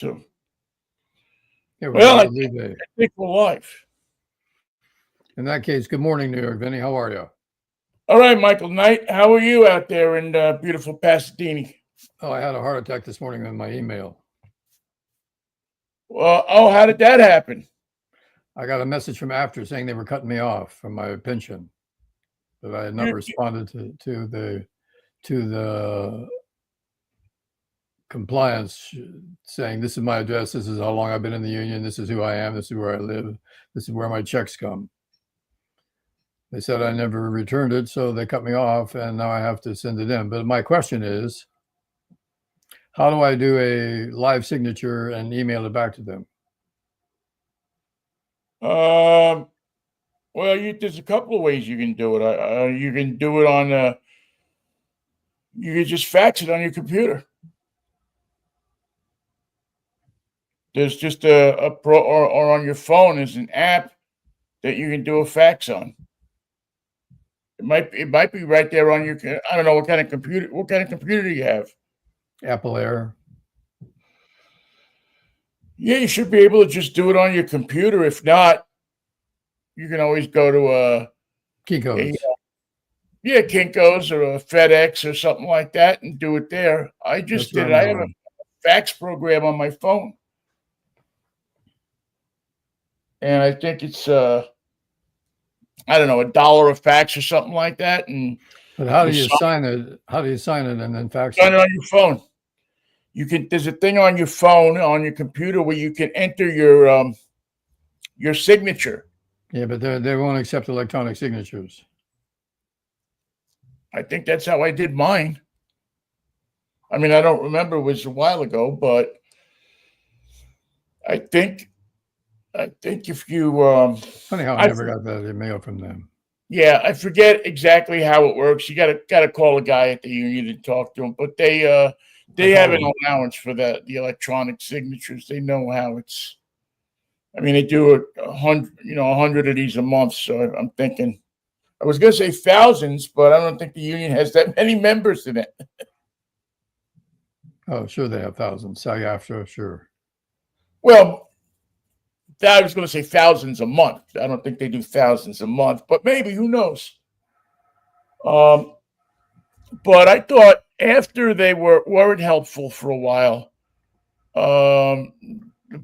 So, Yeah, well, I day. think we're live. In that case, good morning, New York. Vinnie, how are you? All right, Michael Knight, how are you out there in beautiful Pasadena? Oh, I had a heart attack this morning on my email. Well, how did that happen? I got a message from after saying they were cutting me off from my pension, that I had not responded to the compliance, saying this is my address, this is how long I've been in the union, this is who I am, this is where I live, this is where my checks come. They said I never returned it, so they cut me off, and now I have to send it in. But my question is, how do I do a live signature and email it back to them? Well, there's a couple of ways you can do it. You can do it on, you can just fax it on your computer. There's just a pro, or on your phone is an app that you can do a fax on. It might be right there on your. I don't know what kind of computer. What kind of computer do you have? Apple Air. Yeah, you should be able to just do it on your computer. If not, you can always go to Kinko's. Kinko's or a FedEx or something like that and do it there. I just did it. I have a fax program on my phone, and I think it's I don't know, $1 a fax or something like that. And but how do you sign it? How do you sign it and then fax it? Sign it on your phone. You can. There's a thing on your phone, on your computer, where you can enter your signature. Yeah, but they won't accept electronic signatures. I think that's how I did mine. I mean, I don't remember, it was a while ago, but I think if you funny how I never got that email from them. Yeah, I forget exactly how it works. You gotta call a guy at the union and talk to him, but they have an allowance for the electronic signatures. They know how it's. I mean, they do 100 of these a month. So I'm thinking, I was going to say thousands, but I don't think the union has that many members in it. Oh, sure, they have thousands. SAG-AFTRA, sure. Well, I was going to say thousands a month. I don't think they do thousands a month, but maybe, who knows? But I thought after they weren't helpful for a while,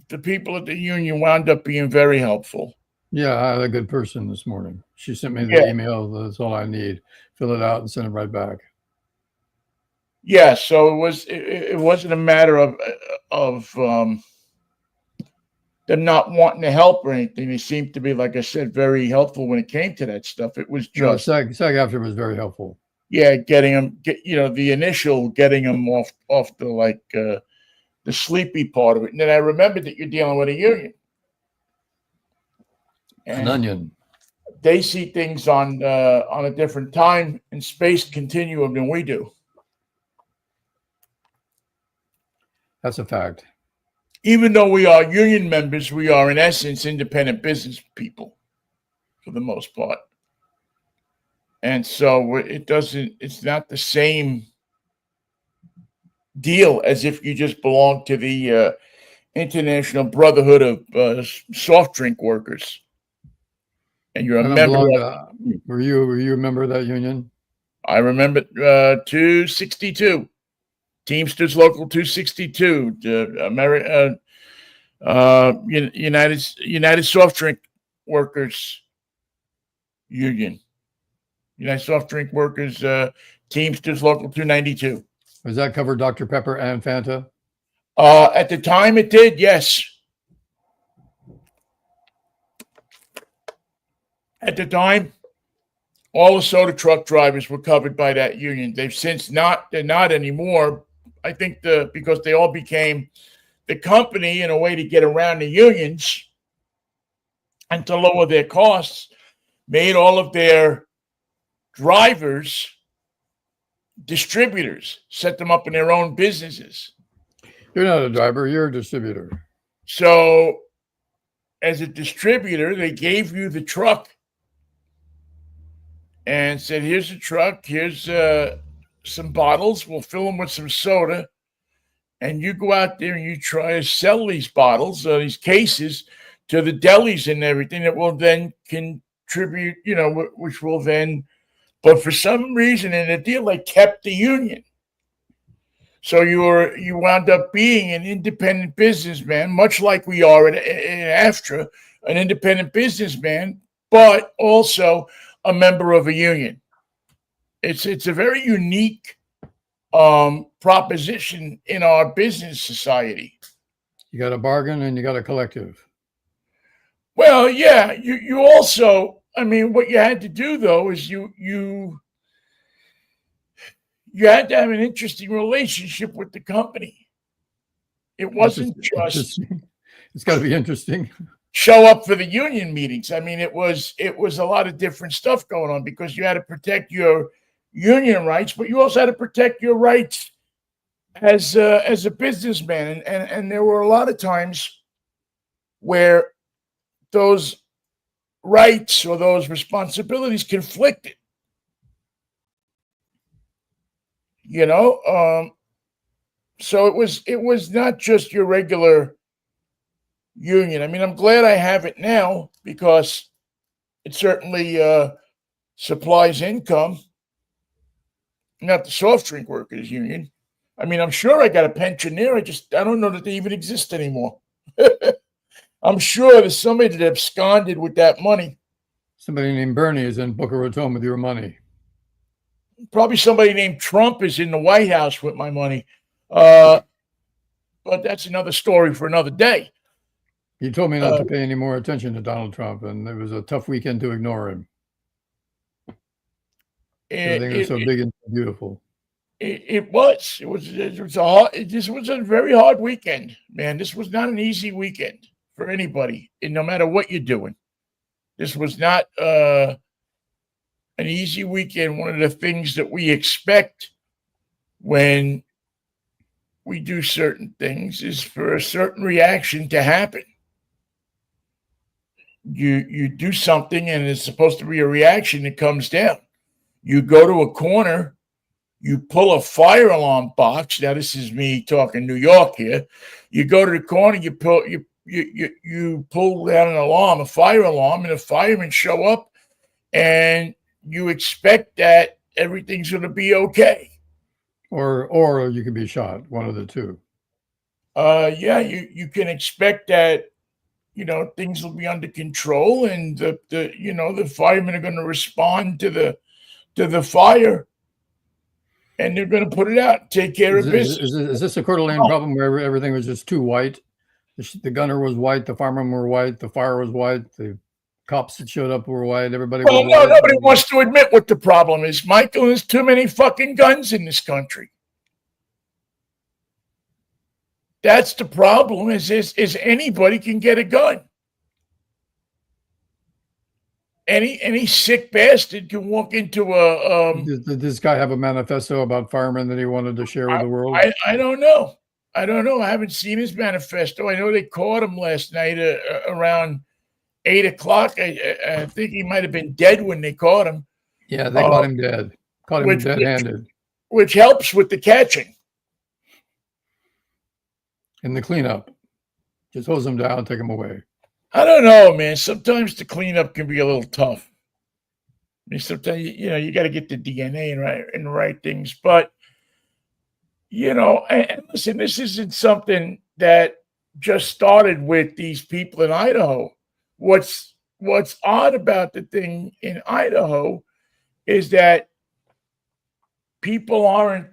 the people at the union wound up being very helpful. Yeah, I had a good person this morning. She sent me the email. That's all I need. Fill it out and send it right back. Yeah, so it wasn't a matter of them not wanting to help or anything. They seemed to be, like I said, very helpful when it came to that stuff. It was just SAG-AFTRA was very helpful. Yeah, getting them, the initial getting them off the the sleepy part of it. And then I remembered that you're dealing with a union. And an onion. They see things on a different time and space continuum than we do. That's a fact. Even though we are union members, we are in essence independent business people for the most part. And so it's not the same deal as if you just belong to the International Brotherhood of Soft Drink Workers. And you're a member. Were you a member of that union? I remember 262. Teamsters Local 262, United Soft Drink Workers Union, United Soft Drink Workers Teamsters Local 292. Does that cover Dr. Pepper and Fanta? At the time, it did. Yes. At the time, all the soda truck drivers were covered by that union. They've since not. They're not anymore. I think because they all became the company in a way to get around the unions and to lower their costs, made all of their drivers distributors, set them up in their own businesses. You're not a driver, you're a distributor. So as a distributor, they gave you the truck and said, here's a truck, here's some bottles, we'll fill them with some soda, and you go out there and you try to sell these bottles, these cases, to the delis and everything, that will then contribute, which will then, but for some reason in the deal, they kept the union. So you wound up being an independent businessman, much like we are in AFTRA, an independent businessman, but also a member of a union. It's a very unique proposition in our business society. You got a bargain and you got a collective. Well, yeah, you also, I mean, what you had to do though is you had to have an interesting relationship with the company. It wasn't just it's got to be interesting. Show up for the union meetings. I mean, it was a lot of different stuff going on, because you had to protect your union rights, but you also had to protect your rights as a businessman. And there were a lot of times where those rights or those responsibilities conflicted. So it was not just your regular union. I mean, I'm glad I have it now, because it certainly supplies income. Not the soft drink workers union. I mean, I'm sure I got a pension there. I don't know that they even exist anymore. I'm sure there's somebody that absconded with that money. Somebody named Bernie is in Boca Raton with your money. Probably somebody named Trump is in the White House with my money. But that's another story for another day. You told me not to pay any more attention to Donald Trump, and it was a tough weekend to ignore him. Everything was so big and beautiful. It was a very hard weekend, man. This was not an easy weekend for anybody, and no matter what you're doing. This was not an easy weekend. One of the things that we expect when we do certain things is for a certain reaction to happen. You do something and it's supposed to be a reaction that comes down. You go to a corner, you pull a fire alarm box. Now this is me talking New York here. You go to the corner, you pull down an alarm, a fire alarm, and the firemen show up, and you expect that everything's going to be okay. Or you could be shot, one of the two. Yeah, you can expect that, things will be under control, and the firemen are going to respond to the fire, and they're going to put it out, take care of business. Is this a Coeur d'Alene problem where everything was just too white? The gunner was white, the firemen were white, the fire was white, the cops that showed up were white, everybody was white. No, nobody wants to admit what the problem is, Michael. There's too many fucking guns in this country. That's the problem, is anybody can get a gun. Any sick bastard can walk into a... Did this guy have a manifesto about firemen that he wanted to share with the world? I don't know. I haven't seen his manifesto. I know they caught him last night around 8 o'clock. I think he might have been dead when they caught him. Yeah, they caught him dead. Caught him dead-handed. Which helps with the catching. And the cleanup. Just hose them down, take them away. I don't know, man. Sometimes the cleanup can be a little tough. I mean, sometimes, you got to get the DNA and the right things. But, and listen, this isn't something that just started with these people in Idaho. What's odd about the thing in Idaho is that people aren't,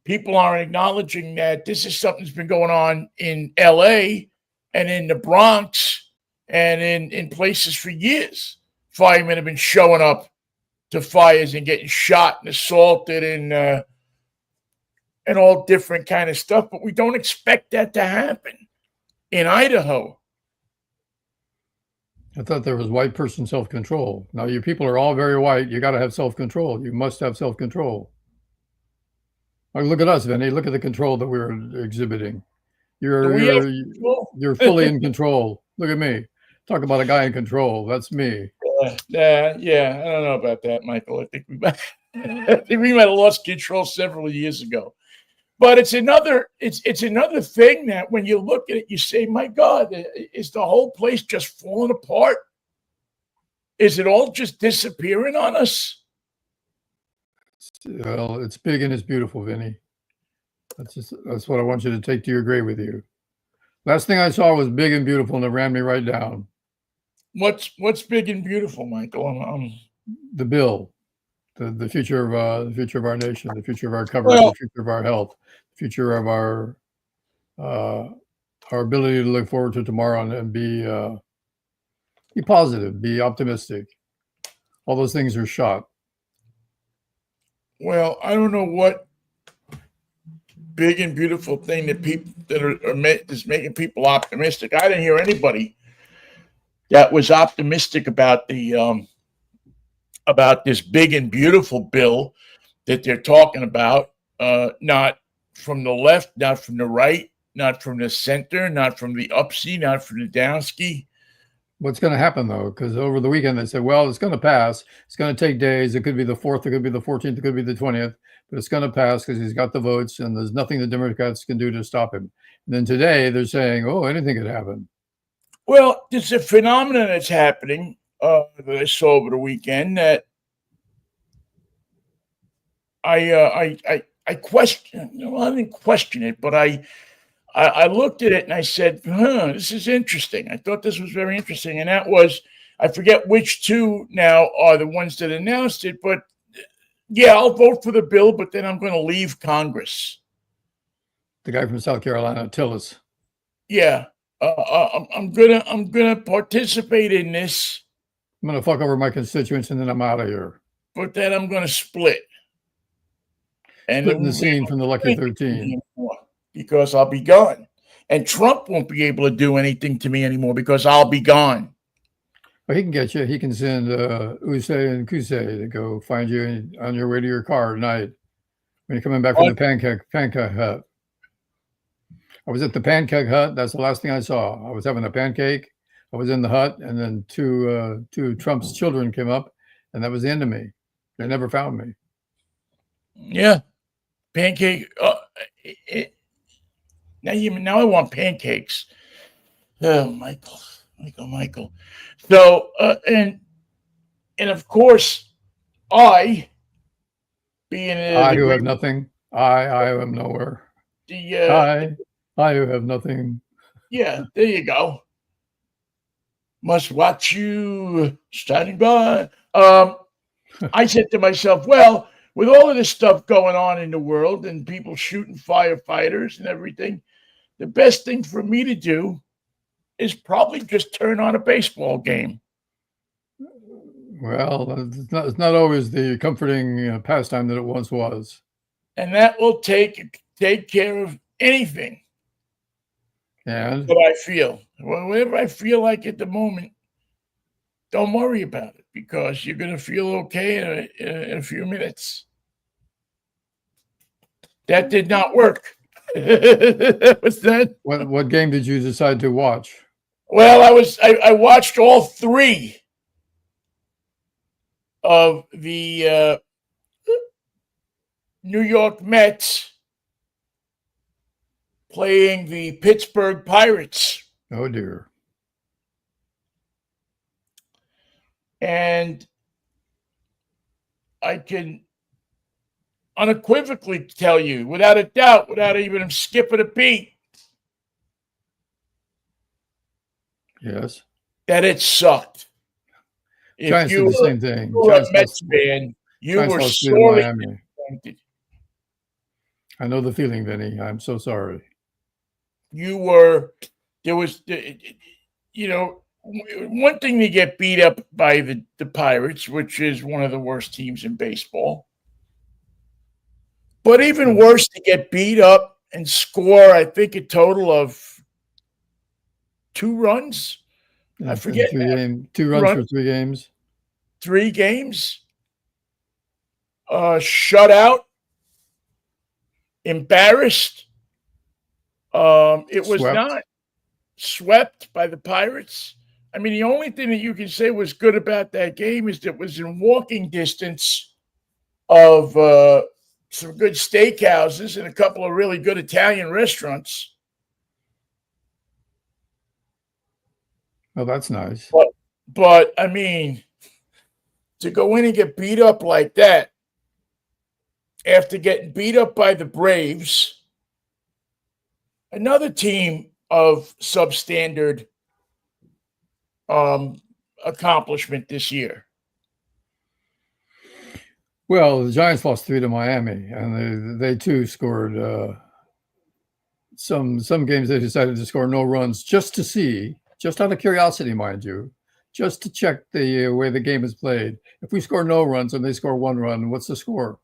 people aren't acknowledging that this is something that's been going on in LA and in the Bronx and in places for years. Firemen have been showing up to fires and getting shot and assaulted and all different kind of stuff, but we don't expect that to happen in Idaho. I thought there was white person self-control. Now, you people are all very white. You got to have self-control. You must have self-control. Look at us, Vinnie. Look at the control that we're exhibiting. You're fully in control. Look at me. Talk about a guy in control. That's me. Yeah, I don't know about that, Michael. I think we might have lost control several years ago. But it's another thing that when you look at it, you say, my God, is the whole place just falling apart? Is it all just disappearing on us? Well, it's big and it's beautiful, Vinny. That's what I want you to take to your grave with you. Last thing I saw was big and beautiful, and it ran me right down. What's big and beautiful, Michael? The bill, the future of our nation, the future of our coverage, the future of our health, the future of our ability to look forward to tomorrow and be positive, be optimistic. All those things are shot. Well, I don't know what big and beautiful thing that people that is making people optimistic. I didn't hear anybody that was optimistic about the about this big and beautiful bill that they're talking about. Not from the left, not from the right, not from the center, not from the upsy, not from the downski. What's going to happen, though? Because over the weekend they said, well, it's going to pass. It's going to take days. It could be the 4th. It could be the 14th. It could be the 20th. But it's going to pass because he's got the votes, and there's nothing the Democrats can do to stop him. And then today they're saying, oh, anything could happen. Well, there's a phenomenon that's happening that I saw over the weekend that I question. Well, I didn't question it, but I looked at it and I said, this is interesting. I thought this was very interesting. And that was, I forget which two now are the ones that announced it, but yeah, I'll vote for the bill, but then I'm going to leave Congress. The guy from South Carolina, Tillis. Yeah. I'm gonna participate in this. I'm gonna fuck over my constituents and then I'm out of here. But then I'm gonna split. And splitting the scene from the Lucky 13. Because I'll be gone. And Trump won't be able to do anything to me anymore because I'll be gone. Well, he can get you. He can send Usay and Kusay to go find you on your way to your car at night when you're coming back from the pancake hut. I was at the pancake hut. That's the last thing I saw. I was having a pancake. I was in the hut, and then two Trump's children came up, and that was the end of me. They never found me. Yeah, pancake. Now I want pancakes. Oh, Michael. So and of course, I who have nothing. I am nowhere. I who have nothing. Yeah, there you go. Must watch you standing by. I said to myself, well, with all of this stuff going on in the world and people shooting firefighters and everything, the best thing for me to do is probably just turn on a baseball game. Well, it's not always the comforting pastime that it once was. And that will take care of anything. And what I feel. Whatever I feel like at the moment, don't worry about it because you're going to feel okay in a few minutes. That did not work. What's that? What game did you decide to watch? Well, I watched all three of the New York Mets playing the Pittsburgh Pirates. Oh, dear. And I can unequivocally tell you, without a doubt, without even skipping a beat, yes, that it sucked. Giants did the same thing. You were a Mets fan, you were sorely disappointed. I know the feeling, Vinny. I'm so sorry. There was, one thing to get beat up by the Pirates, which is one of the worst teams in baseball. But even worse to get beat up and score, I think, a total of 2 runs. I forget. 2 runs for 3 games. 3 games. Shutout. Embarrassed. It was not swept by the Pirates. I mean, the only thing that you can say was good about that game is that it was in walking distance of some good steakhouses and a couple of really good Italian restaurants. Oh, that's nice. But I mean, to go in and get beat up like that after getting beat up by the Braves, another team of substandard accomplishment this year. Well, the Giants lost 3 to Miami, and they too scored some games. They decided to score no runs just to see, just out of curiosity, mind you, just to check the way the game is played. If we score no runs and they score 1 run, what's the score?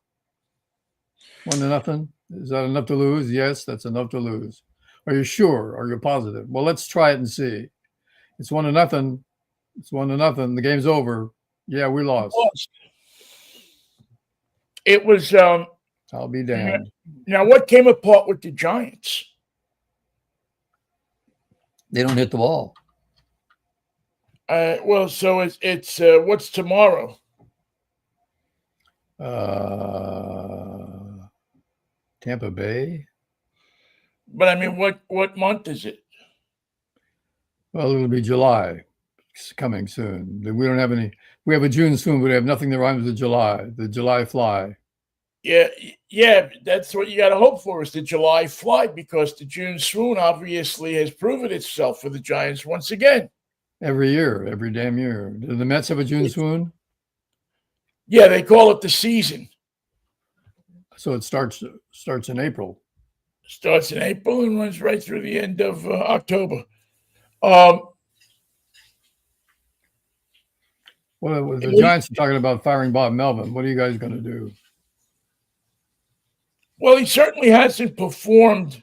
1-0. Is that enough to lose? Yes, that's enough to lose. Are you sure? Are you positive? Well, let's try it and see. It's 1-0. It's 1-0. The game's over. Yeah, we lost. It was. I'll be damned. Now, what came apart with the Giants? They don't hit the ball. Well, so it's what's tomorrow? Tampa Bay. But I mean, what month is it? Well, it'll be July. It's coming soon. We don't have any. We have a June swoon, but we have nothing that rhymes with July. The July fly. Yeah, that's what you got to hope for is the July fly, because the June swoon obviously has proven itself for the Giants once again. Every year, every damn year. Do the Mets have a June swoon? Yeah, they call it the season. So it starts in April. Starts in April and runs right through the end of October. Well, the Giants are talking about firing Bob Melvin. What are you guys going to do? Well, he certainly hasn't performed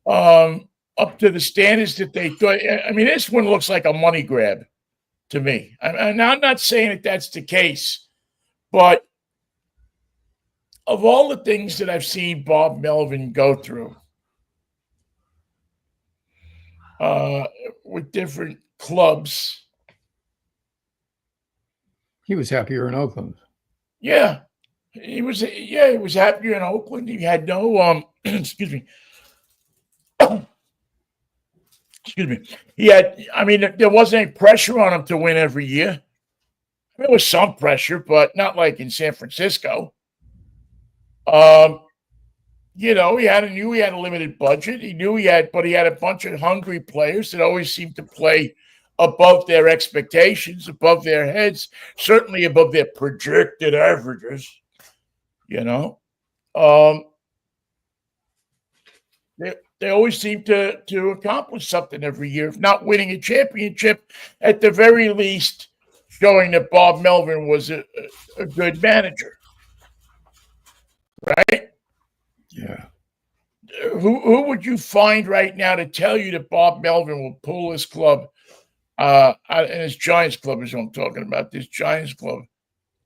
up to the standards that they thought. I mean, this one looks like a money grab to me. I'm not saying that that's the case, but of all the things that I've seen Bob Melvin go through with different clubs, he was happier in Oakland. Yeah, he was happier in Oakland. He had no excuse me. Excuse me. There wasn't any pressure on him to win every year. There was some pressure, but not like in San Francisco. He knew he had a limited budget. But he had a bunch of hungry players that always seemed to play above their expectations, above their heads, certainly above their projected averages. They always seem to accomplish something every year, if not winning a championship, at the very least showing that Bob Melvin was a good manager. Right? Yeah. Who would you find right now to tell you that Bob Melvin will pull his club, and his Giants club is what I'm talking about, this Giants club,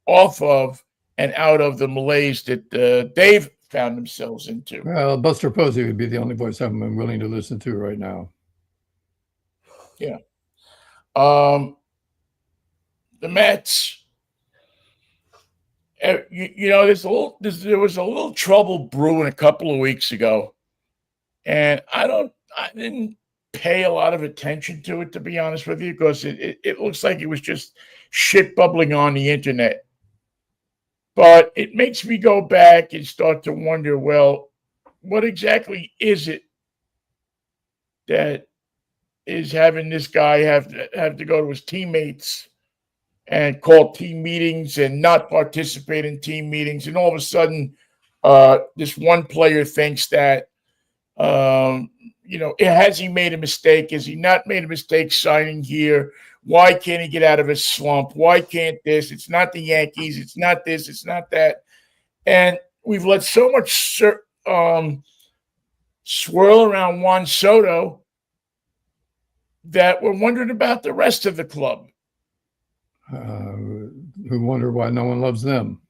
off of and out of the malaise that they've found themselves into? Well, Buster Posey would be the only voice I'm willing to listen to right now. Yeah. The Mets, there was a little trouble brewing a couple of weeks ago, and I didn't pay a lot of attention to it, to be honest with you, because it looks like it was just shit bubbling on the internet. But it makes me go back and start to wonder, well, what exactly is it that is having this guy have to go to his teammates and call team meetings and not participate in team meetings? And all of a sudden, this one player thinks that, has he made a mistake? Has he not made a mistake signing here? Why can't he get out of his slump? Why can't this? It's not the Yankees. It's not this. It's not that. And we've let so much swirl around Juan Soto that we're wondering about the rest of the club. Who wonder why no one loves them.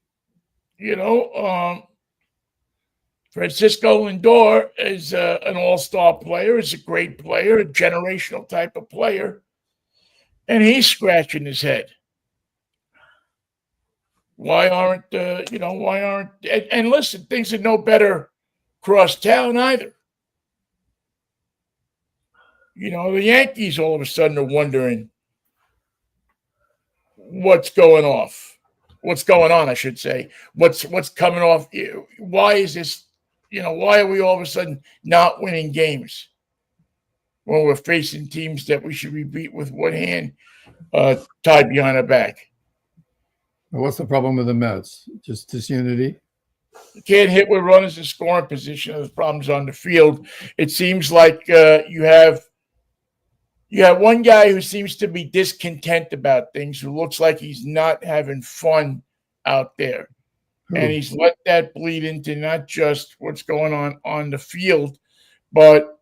Francisco Lindor is an all-star player, is a great player, a generational type of player. And he's scratching his head. Why aren't why aren't and listen, things are no better across town either. The Yankees all of a sudden are wondering what's going off. What's going on, I should say. What's coming off? Why is this? Why are we all of a sudden not winning games when we're facing teams that we should be beat with one hand tied behind our back? What's the problem with the Mets? Just disunity? You can't hit with runners in scoring position. There's problems on the field. It seems like you have one guy who seems to be discontent about things, who looks like he's not having fun out there. And he's let that bleed into not just what's going on the field, but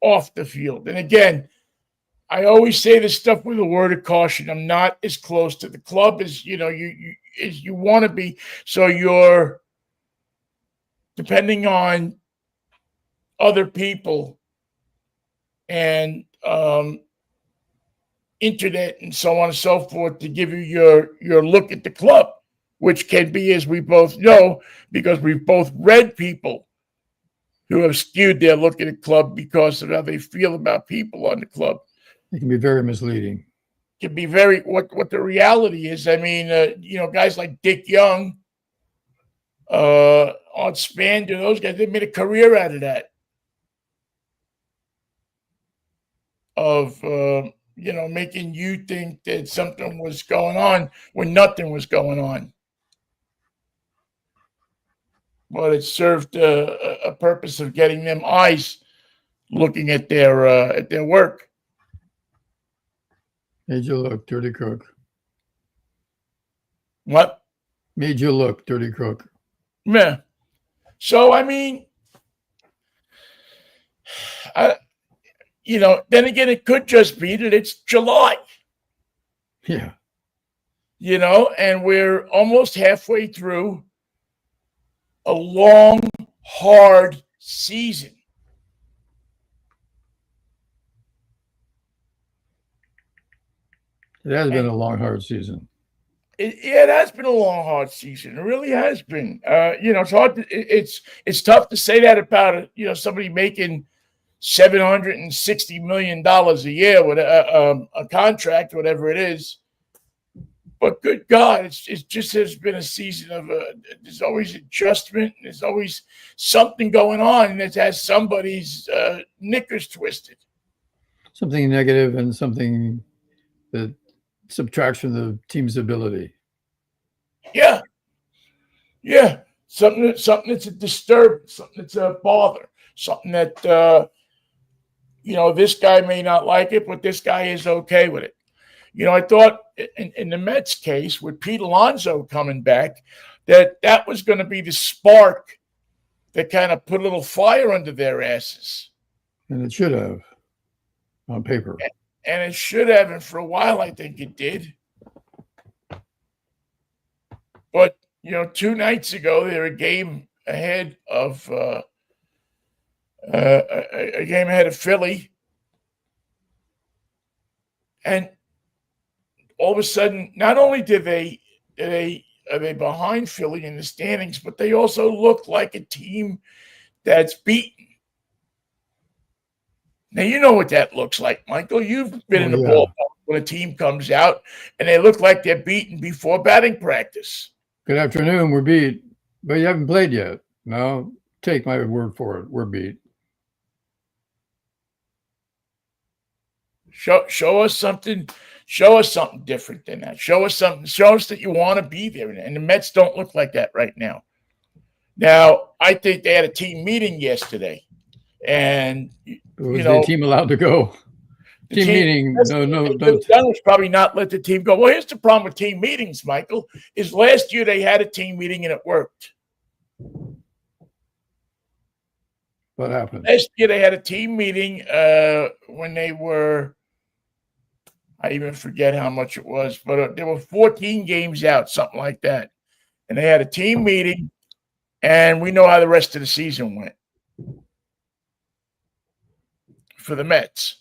off the field. And again, I always say this stuff with a word of caution. I'm not as close to the club as you want to be. So you're depending on other people and internet and so on and so forth to give you your look at the club, which can be, as we both know, because we've both read people who have skewed their look at the club because of how they feel about people on the club. It can be very misleading. It can be very what the reality is. I mean, guys like Dick Young, on Spander, those guys, they made a career out of that. Of making you think that something was going on when nothing was going on. But it served a purpose of getting them eyes looking at their work. Made you look, dirty crook. What? Made you look, dirty crook. Yeah. So, I mean, then again, it could just be that it's July. Yeah. And we're almost halfway through a long, hard season. It has been a long, hard season. It has been a long, hard season. It really has been. It's hard. It's tough to say that about somebody making $760 million a year with a contract, whatever it is. But good God, it just has been a season of there's always adjustment. There's always something going on that has somebody's knickers twisted. Something negative and something that subtracts from the team's ability. Yeah. Something that's a disturbance, something that's a bother, something that this guy may not like it, but this guy is okay with it. I thought in the Mets case with Pete Alonso coming back, that was going to be the spark that kind of put a little fire under their asses. And it should have, on paper. And it should have, and for a while I think it did. But 2 nights ago they were a game ahead of Philly, and all of a sudden, not only are they behind Philly in the standings, but they also look like a team that's beaten. Now, you know what that looks like, Michael. You've been in the ballpark when a team comes out and they look like they're beaten before batting practice. Good afternoon. We're beat, but you haven't played yet. No, take my word for it. We're beat. Show us something. Show us something different than that. Show us something. Show us that you want to be there. And the Mets don't look like that right now. Now, I think they had a team meeting yesterday. And, was the team allowed to go? Team meeting. No. Donald's probably not let the team go. Well, here's the problem with team meetings, Michael, is last year they had a team meeting and it worked. What happened? Last year they had a team meeting when they were, I even forget how much it was, but there were 14 games out, something like that. And they had a team meeting, and we know how the rest of the season went for the Mets.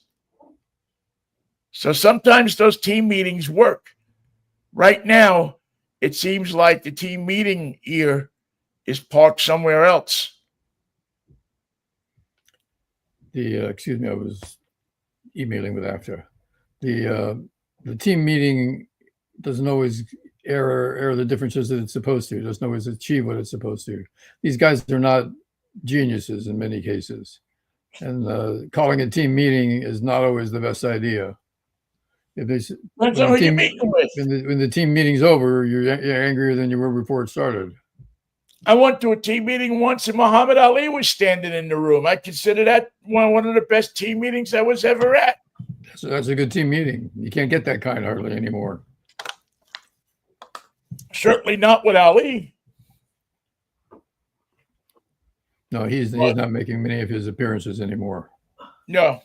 So sometimes those team meetings work. Right now, it seems like the team meeting here is parked somewhere else. Excuse me, I was emailing with after. The team meeting doesn't always air the differences that it's supposed to. It doesn't always achieve what it's supposed to. These guys are not geniuses in many cases. And calling a team meeting is not always the best idea. Depends on who you're meeting with. When the team meeting's over, you're angrier than you were before it started. I went to a team meeting once and Muhammad Ali was standing in the room. I consider that one of the best team meetings I was ever at. So that's a good team meeting. You can't get that kind hardly anymore. Certainly not with Ali. No, he's not making many of his appearances anymore. No.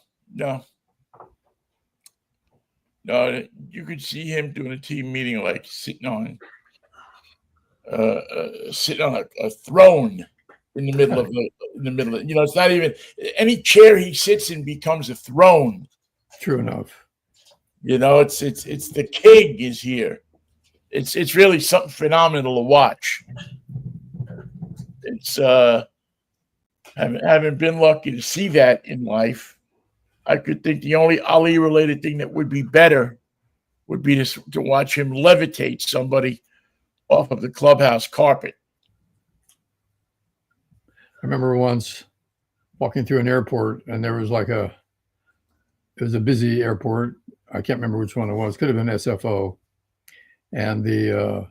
You could see him doing a team meeting like sitting on a throne in the middle of it's not even any chair he sits in becomes a throne. True enough. It's the king is here. It's really something phenomenal to watch. It's having been lucky to see that in life, I could think the only Ali related thing that would be better would be to watch him levitate somebody off of the clubhouse carpet. I remember once walking through an airport and there was it was a busy airport. I can't remember which one it was. Could have been SFO. And the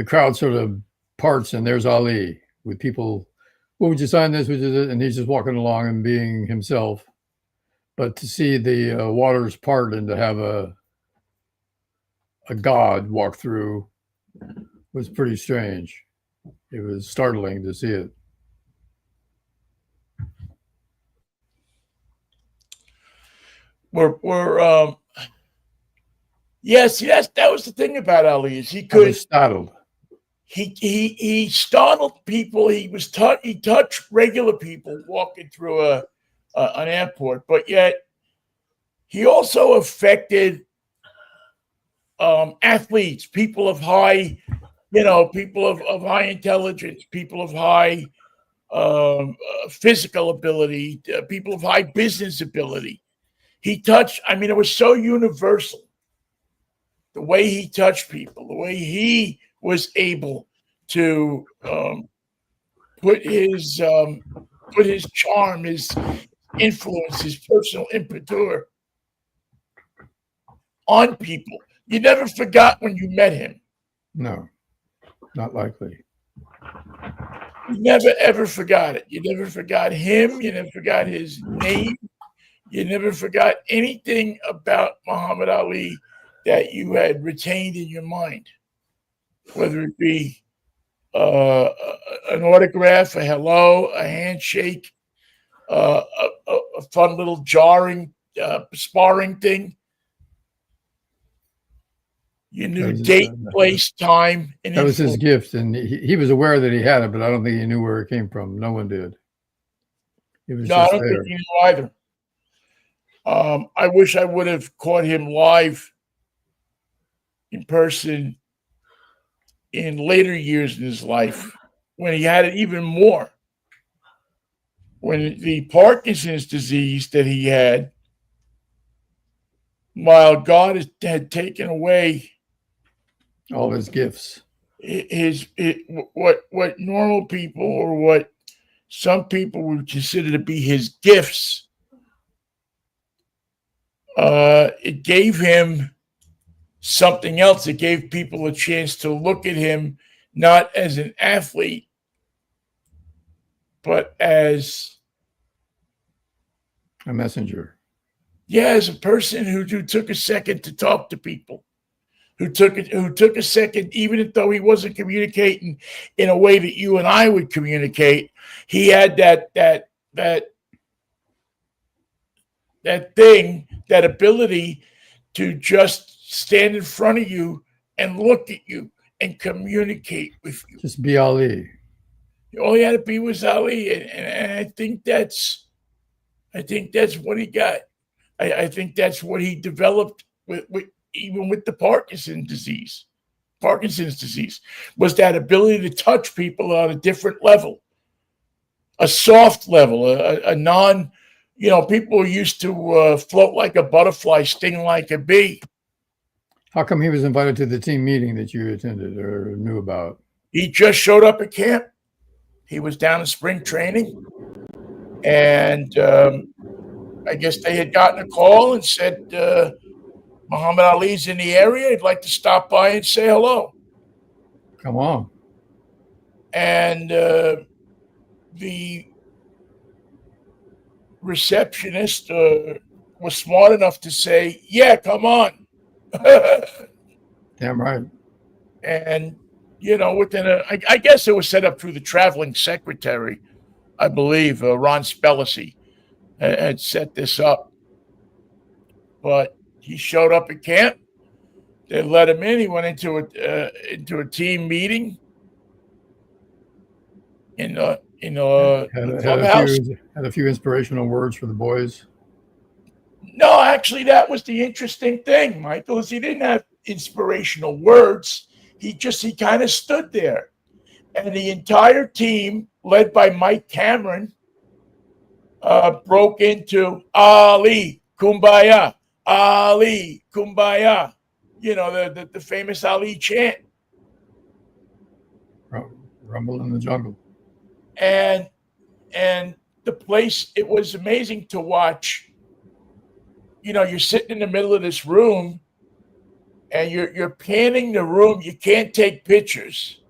crowd sort of parts and there's Ali with people. What would you sign this? And he's just walking along and being himself. But to see the waters part and to have a god walk through was pretty strange. It was startling to see it. Yes, that was the thing about Ali is he was startled. He startled people. He touched regular people walking through an airport, but yet he also affected athletes, people of high, people of high intelligence, people of high physical ability, people of high business ability. He touched. I mean, it was so universal. The way he touched people, the way he was able to put his charm, his influence, his personal imprimatur on people. You never forgot when you met him. No, not likely. You never ever forgot it. You never forgot him. You never forgot his name. You never forgot anything about Muhammad Ali that you had retained in your mind, whether it be an autograph, a hello, a handshake, a fun little jarring sparring thing. You knew date, place, time, and that was his gift, and he was aware that he had it, but I don't think he knew where it came from. No one did. It was I don't think he knew either. I wish I would have caught him live in person in later years in his life when he had it even more. When the Parkinson's disease that he had, while God had taken away all his gifts, what normal people or what some people would consider to be his gifts, it gave him something else. It gave people a chance to look at him not as an athlete, but as a messenger. Yeah, as a person who took a second to talk to people, who took a second, even though he wasn't communicating in a way that you and I would communicate. He had that thing, that ability to just stand in front of you and look at you and communicate with you. Just be Ali. All he had to be was Ali, and I think that's what he got. I think that's what he developed with even with the Parkinson's disease. Parkinson's disease, was that ability to touch people on a different level, a soft level, a non, people were used to float like a butterfly, sting like a bee. How come he was invited to the team meeting that you attended or knew about? He just showed up at camp. He was down in spring training, and I guess they had gotten a call and said, Muhammad Ali's in the area. He'd like to stop by and say hello. Come on. And the receptionist was smart enough to say, yeah, come on. Damn right. And, I guess it was set up through the traveling secretary, I believe, Ron Spellacy had set this up. But he showed up at camp. They let him in. He went into a team meeting in the clubhouse. Had a few inspirational words for the boys. No, actually, that was the interesting thing, Michael, is he didn't have inspirational words. He kind of stood there. And the entire team, led by Mike Cameron, broke into Ali, Kumbaya, Ali, Kumbaya. The famous Ali chant. Rumble in the jungle. And the place, it was amazing to watch. You're sitting in the middle of this room and you're panning the room. You can't take pictures.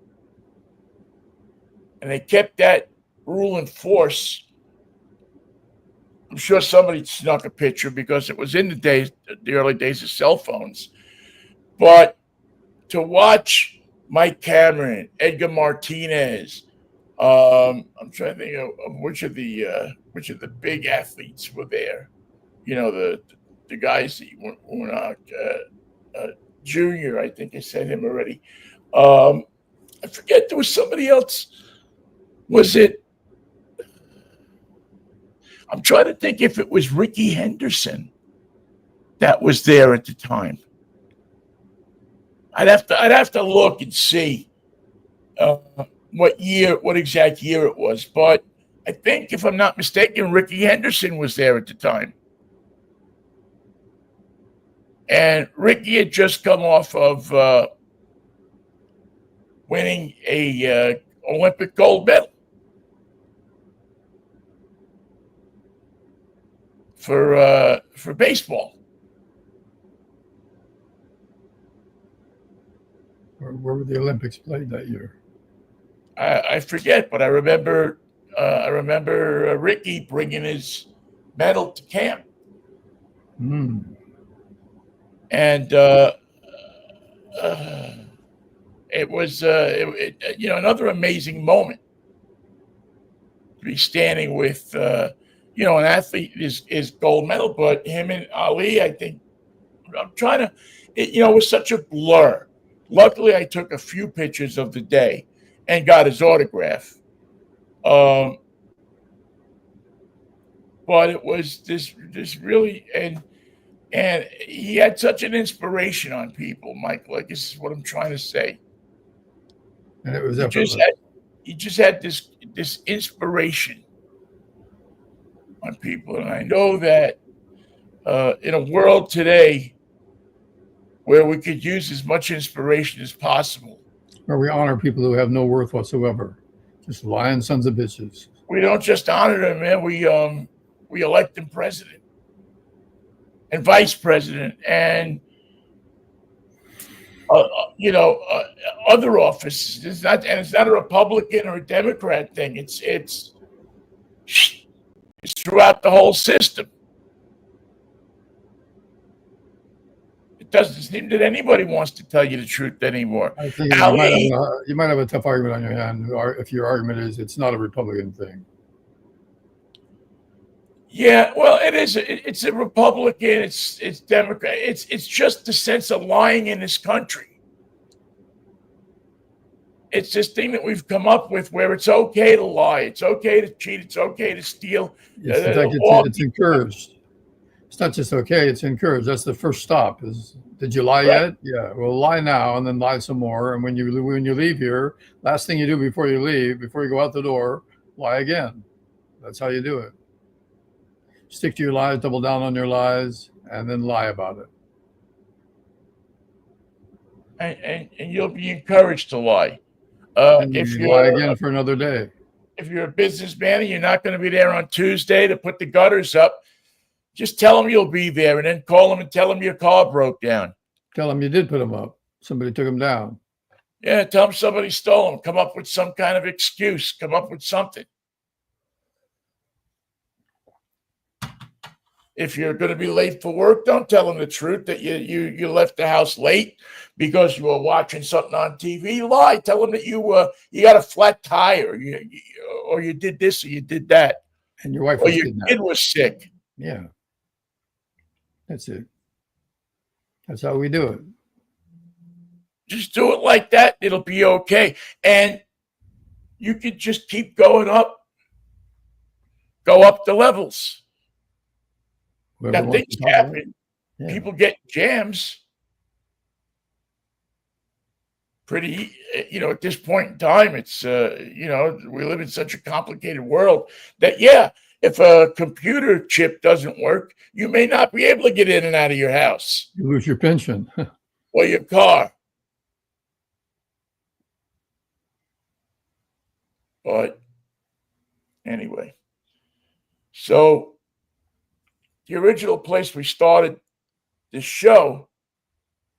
And they kept that rule in force. I'm sure somebody snuck a picture because it was in the early days of cell phones. But to watch Mike Cameron, Edgar Martinez, I'm trying to think of which of the big athletes were there. The guys that went out, Junior, I think I said him already. I forget, there was somebody else. Was it? I'm trying to think if it was Ricky Henderson that was there at the time. I'd have to look and see what exact year it was. But I think, if I'm not mistaken, Ricky Henderson was there at the time. And Ricky had just come off of winning a Olympic gold medal for baseball. Where were the Olympics played that year? I forget, but I remember Ricky bringing his medal to camp. And it was another amazing moment to be standing with an athlete is gold medal, but him and Ali, I think, it was such a blur. Luckily, I took a few pictures of the day and got his autograph. But it was this really, and he had such an inspiration on people, Michael. Like, this is what I'm trying to say. And it was he just had this inspiration on people. And I know that in a world today where we could use as much inspiration as possible, where we honor people who have no worth whatsoever, just lying sons of bitches. We don't just honor them, man. We elect them president and vice president and other offices. It's not a Republican or a Democrat thing. It's throughout the whole system. It doesn't seem that anybody wants to tell you the truth anymore. I think you might have a tough argument on your hand if your argument is it's not a Republican thing. Yeah, well, it is. It's a Republican. It's Democrat. It's just the sense of lying in this country. It's this thing that we've come up with where it's okay to lie, it's okay to cheat, it's okay to steal. Yes, in fact, it's encouraged. It's not just okay, it's encouraged. That's the first stop. Is did you lie Right. yet? Yeah. Well, lie now and then lie some more. And when you leave here, last thing you do before you leave, before you go out the door, lie again. That's how you do it. Stick to your lies, double down on your lies, and then lie about it. And you'll be encouraged to lie. And If you lie again for another day. you're a businessman and you're not going to be there on Tuesday to put the gutters up, just tell them you'll be there, and then call them and tell them your car broke down. Tell them you did put them up. Somebody took them down. Yeah, tell them somebody stole them. Come up with some kind of excuse. Come up with something. If you're going to be late for work, don't tell them the truth that you left the house late because you were watching something on TV. Lie. Tell them that you got a flat tire, or you did this or you did that, And your wife or was your kidnapped. kid was sick. Yeah. That's it. That's how we do it. Just do it like that. It'll be okay. And you can just keep going up, go up the levels. Whoever Now, wants things to talk about it. happen. Yeah. People get jams. Pretty, at this point in time, it's, we live in such a complicated world that, yeah, if a computer chip doesn't work, you may not be able to get in and out of your house You lose your pension. or your car. But anyway, so the original place we started this show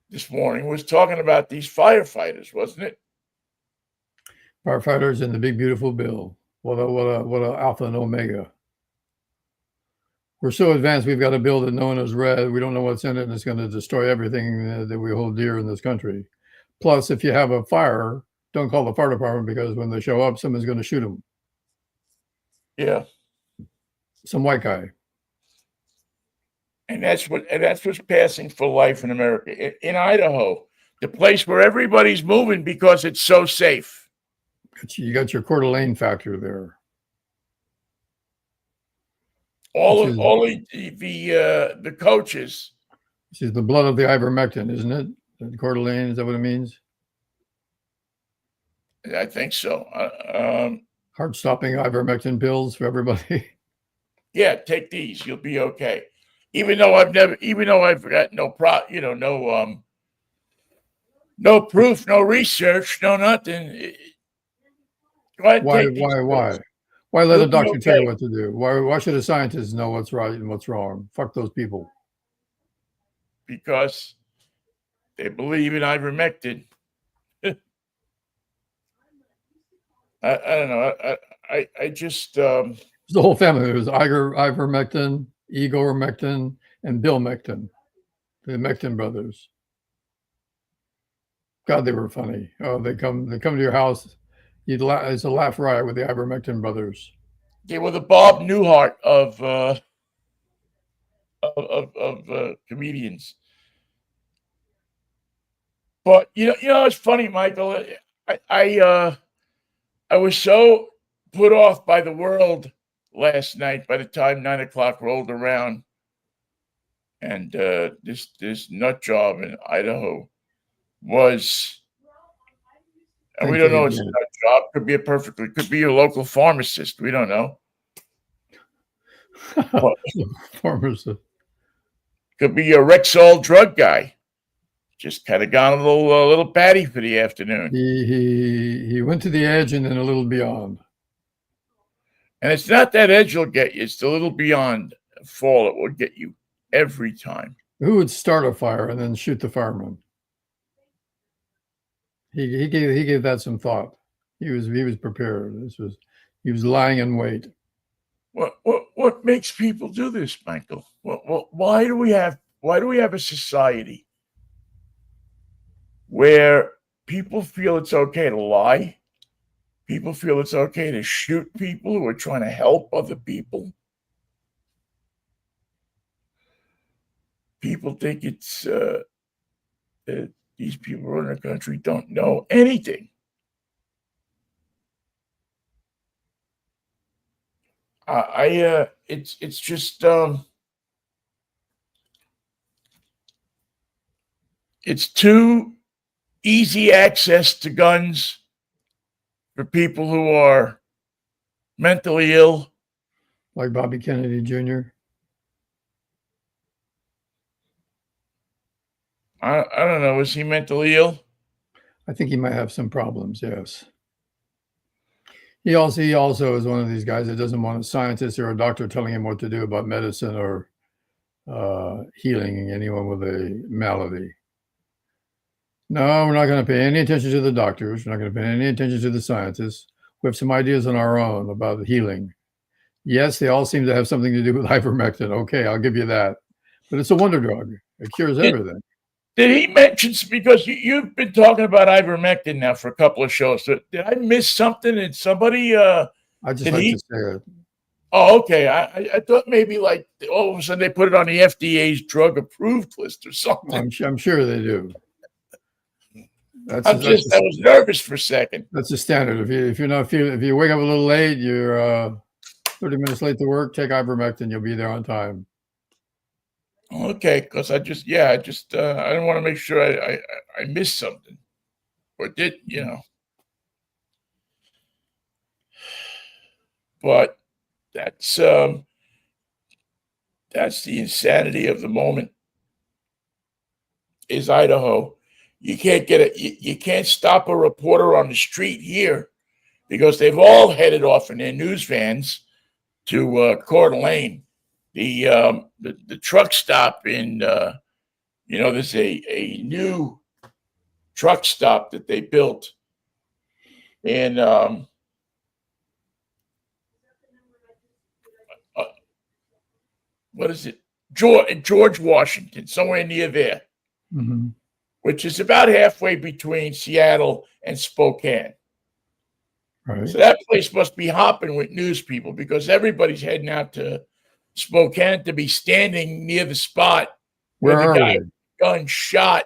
this morning was talking about these firefighters, wasn't it? Firefighters and the big beautiful bill. What a alpha and omega. We're so advanced. We've got a bill that no one has read. We don't know what's in it, and it's going to destroy everything that we hold dear in this country. Plus, if you have a fire, don't call the fire department because when they show up, someone's going to shoot them. Yeah. Some white guy. And that's what's passing for life in America. In Idaho, the place where everybody's moving because it's so safe. You got your Coeur d'Alene factor there. All the coaches. This is the blood of the ivermectin, isn't it? The Coeur d'Alene, is that what it means? I think so. Heart-stopping ivermectin pills for everybody. Yeah, take these. You'll be okay. Even though I've got no no proof, no research, no nothing. Go ahead, Why? Why let You'll a be doctor tell okay. you what to do? Why should a scientist know what's right and what's wrong? Fuck those people. Because they believe in ivermectin. I don't know. I just The whole family. It was ivermectin, Igormectin, and Bill Mectin, the Mectin brothers. God, they were funny. Oh, they come to your house. It's a laugh riot with the ivermectin brothers. they were the Bob Newhart of comedians. But it's funny, Michael. I was so put off by the world last night by the time 9 o'clock rolled around, and this nut job in Idaho was, and we don't know it's a nut job. Could be a local pharmacist. We don't know. Pharmacist. Could be a Rexall drug guy. Just kind of gone a little batty for the afternoon. He went to the edge and then a little beyond. And it's not that edge will get you; it's the little beyond fall it will get you every time. Who would start a fire and then shoot the fireman? He gave that some thought. He was prepared. He was lying in wait. What makes people do this, Michael? Why do we have a society where people feel it's okay to lie? People feel it's okay to shoot people who are trying to help other people. People think it's that these people running the country don't know anything. It's just it's too easy access to guns for people who are mentally ill. Like Bobby Kennedy Jr. I don't know. Is he mentally ill? I think he might have some problems. Yes. He also is one of these guys that doesn't want a scientist or a doctor telling him what to do about medicine or healing anyone with a malady. No, we're not going to pay any attention to the doctors. We're not going to pay any attention to the scientists. We have some ideas on our own about healing. Yes, they all seem to have something to do with ivermectin. Okay, I'll give you that. But it's a wonder drug. It cures everything. Did he mention, because you've been talking about ivermectin now for a couple of shows? So did I miss something? Did somebody? I just like to say it. Oh, okay. I thought maybe like all of a sudden they put it on the FDA's drug approved list or something. I'm sure they do. I was nervous for a second. That's the standard. If you wake up a little late, you're 30 minutes late to work, take ivermectin, you'll be there on time. Okay, because I don't want to make sure I missed something or did, But that's the insanity of the moment. Is Idaho. You can't get it. You can't stop a reporter on the street here because they've all headed off in their news vans to Coeur d'Alene. The truck stop in there's a new truck stop that they built in what is it? George Washington, somewhere near there, which is about halfway between Seattle and Spokane. Right. So that place must be hopping with news people because everybody's heading out to Spokane to be standing near the spot where the guy with the gun shot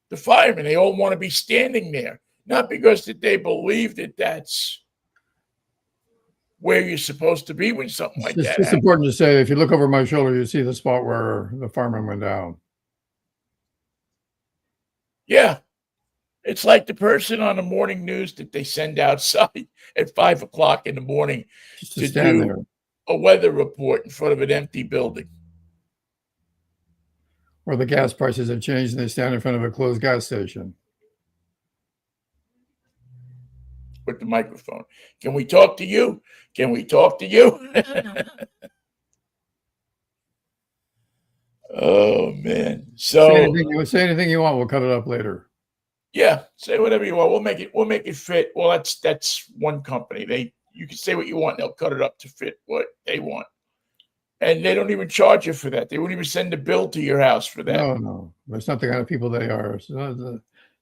the fireman. They all want to be standing there, not because that they believe that that's where you're supposed to be when something like that happens. It's important to say, if you look over my shoulder, you see the spot where the fireman went down. Yeah. It's like the person on the morning news that they send outside at 5 o'clock in the morning to stand do there. A weather report in front of an empty building. Or the gas prices have changed and they stand in front of a closed gas station. With the microphone. Can we talk to you? Can we talk to you? Oh, man. So say anything you want. We'll cut it up later. Yeah, say whatever you want. We'll make it fit. Well, that's one company. You can say what you want. They'll cut it up to fit what they want. And they don't even charge you for that. They won't even send a bill to your house for that. No. That's not the kind of people they are. So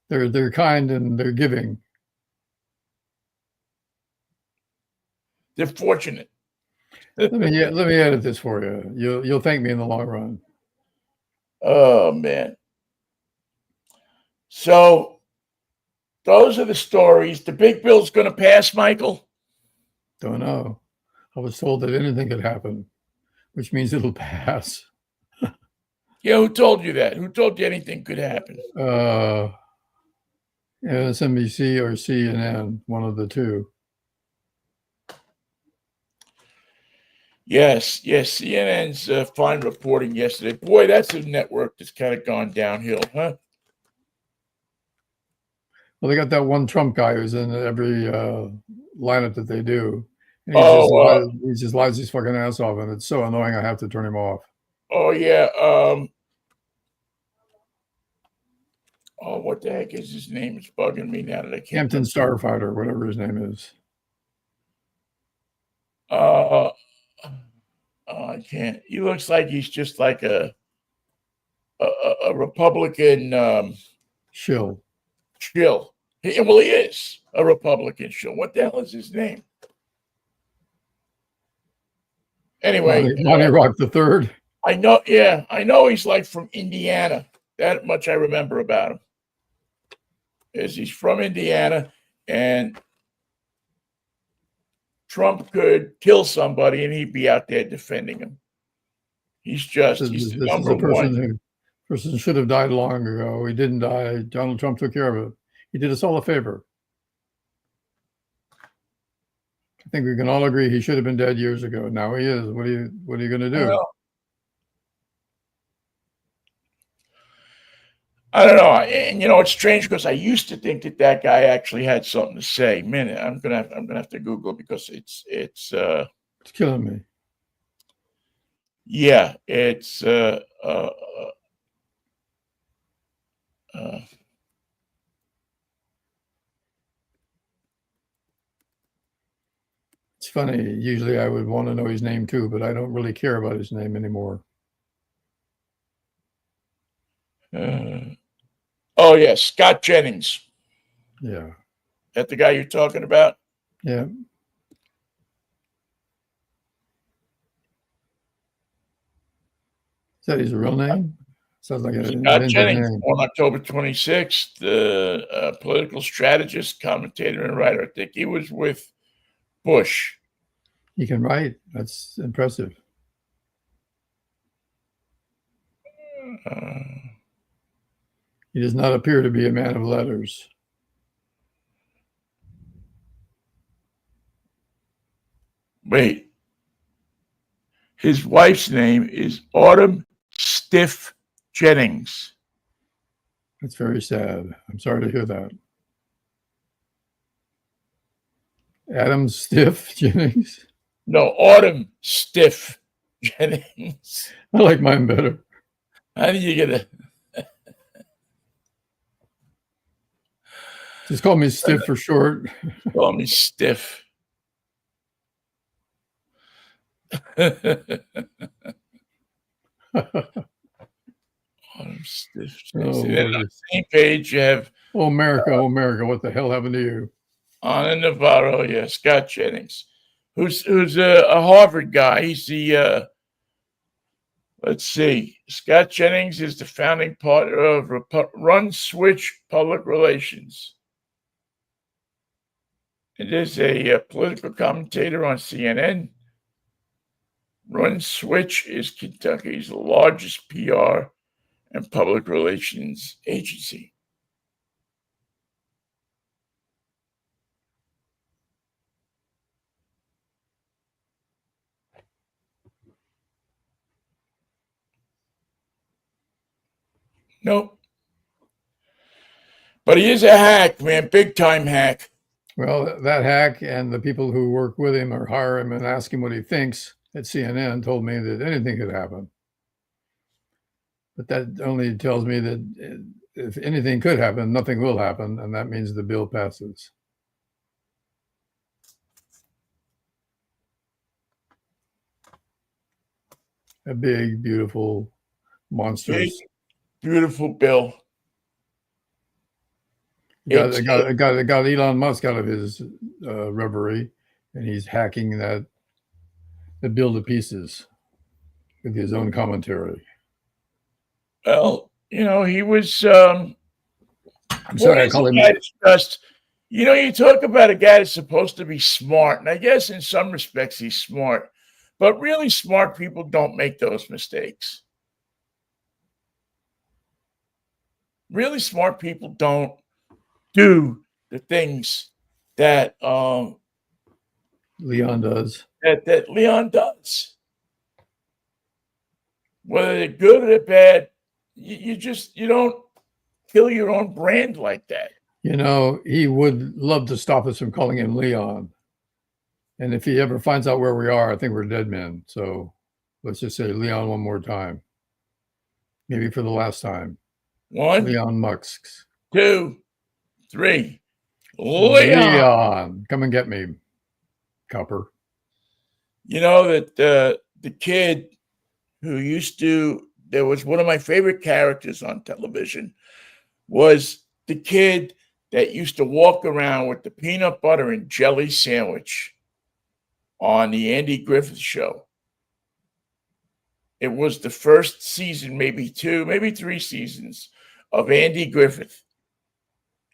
they're kind and they're giving. They're fortunate. Let me edit this for you. You'll thank me in the long run. Oh, man. So those are the stories. The big bill's going to pass, Michael? Don't know. I was told that anything could happen, which means it'll pass. Yeah, who told you that? Who told you anything could happen? MSNBC or CNN, one of the two. Yes. CNN's fine reporting yesterday. Boy, that's a network that's kind of gone downhill, huh? Well, they got that one Trump guy who's in every lineup that they do. And he just lies his fucking ass off, and it's so annoying I have to turn him off. Oh, yeah. What the heck is his name? It's bugging me now that I can't. Hampton Starfighter, whatever his name is. I can't. He looks like he's just like a Republican shill. Well, he is a Republican shill. What the hell is his name? Anyway, Monty Rock the Third. I know. Yeah, I know he's like from Indiana. That much I remember about him. Is he's from Indiana, and Trump could kill somebody, and he'd be out there defending him. He's the number one. Person should have died long ago. He didn't die. Donald Trump took care of it. He did us all a favor. I think we can all agree he should have been dead years ago. Now he is. What are you going to do? Well, I don't know. And it's strange because I used to think that guy actually had something to say. Man, I'm gonna have to Google because it's killing me. Yeah, it's It's funny. Usually I would want to know his name too, but I don't really care about his name anymore. Oh yeah, Scott Jennings. Yeah. That the guy you're talking about? Yeah. Is that his real name? Sounds like an Scott Jennings, name. on October 26th, the political strategist, commentator, and writer. I think he was with Bush. He can write. That's impressive. He does not appear to be a man of letters. Wait. His wife's name is Autumn Stiff Jennings. That's very sad. I'm sorry to hear that. Adam Stiff Jennings? No, Autumn Stiff Jennings. I like mine better. How do you get a... Just call me Stiff for short. Call me Stiff. Autumn Stiff. Oh, and on the same page, you have... Oh, America, what the hell happened to you? Anna Navarro, yeah, Scott Jennings, who's a Harvard guy. He's the... let's see. Scott Jennings is the founding partner of Run Switch Public Relations. It is a political commentator on CNN. Run Switch is Kentucky's largest PR and public relations agency. Nope. But he is a hack, man, big time hack. Well, that hack and the people who work with him or hire him and ask him what he thinks at CNN told me that anything could happen. But that only tells me that if anything could happen, nothing will happen, and that means the bill passes. A big, beautiful, monstrous... Big, beautiful bill. It got Elon Musk out of his reverie, and he's hacking the bill to pieces with his own commentary. Well, he was... I'm sorry, I call him... you talk about a guy that's supposed to be smart, and I guess in some respects he's smart, but really smart people don't make those mistakes. Really smart people don't do the things that Leon does. That Leon does. Whether they're good or they're bad, you don't kill your own brand like that. He would love to stop us from calling him Leon. And if he ever finds out where we are, I think we're dead men. So let's just say Leon one more time. Maybe for the last time. 1, Leon Musk. 2, 3. Leon. Come and get me, copper. That the kid who there was one of my favorite characters on television was the kid that used to walk around with the peanut butter and jelly sandwich on the Andy Griffith Show. It was the first season, maybe 2, maybe 3 seasons of Andy Griffith.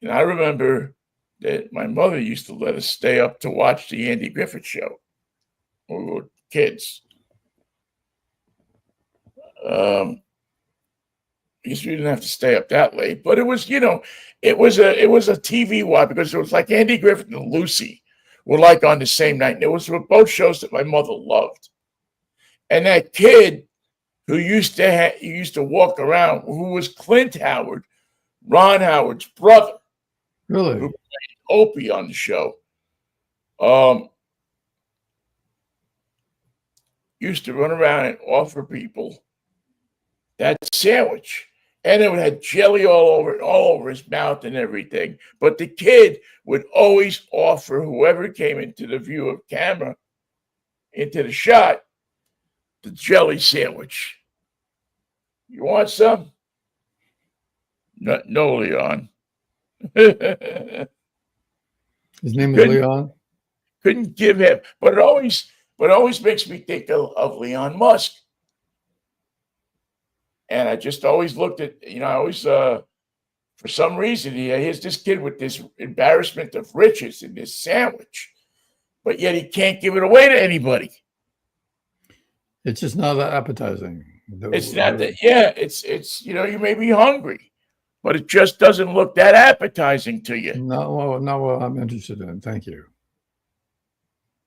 And I remember that my mother used to let us stay up to watch the Andy Griffith Show when we were kids. because we didn't have to stay up that late. But it was, it was a TV watch because it was like Andy Griffith and Lucy were like on the same night. And it was both shows that my mother loved. And that kid who used to walk around, who was Clint Howard, Ron Howard's brother, Really? who played Opie on the show, used to run around and offer people that sandwich. And it would have jelly all over his mouth and everything. But the kid would always offer whoever came into the view of camera, into the shot, the jelly sandwich. You want some? No, Leon. His name was Leon? Couldn't give him. But it always makes me think of Leon Musk. And I just always looked at, I always, for some reason, here's this kid with this embarrassment of riches in this sandwich, but yet he can't give it away to anybody. It's just not that appetizing. It's not that, it's you may be hungry, but it just doesn't look that appetizing to you. Not what I'm interested in. Thank you.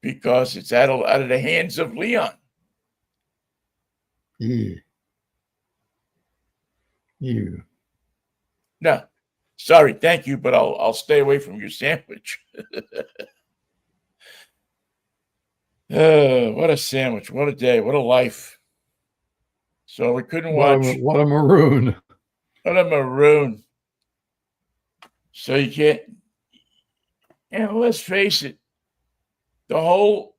Because it's out of the hands of Leon. Yeah. You. No, sorry, thank you, but I'll stay away from your sandwich. What a sandwich! What a day! What a life! So we couldn't watch. What a maroon! What a maroon! So you can't. And let's face it, the whole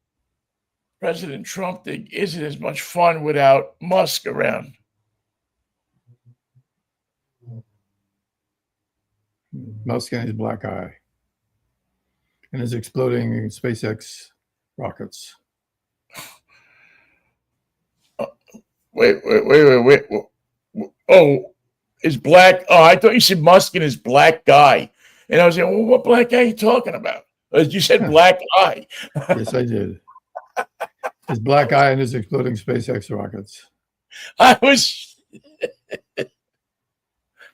President Trump thing isn't as much fun without Musk around. Musk and his black eye and his exploding SpaceX rockets. Wait. Oh, his black. Oh, I thought you said Musk and his black guy. And I was saying, well, what black guy are you talking about? You said black eye. Yes, I did. His black eye and his exploding SpaceX rockets. I was.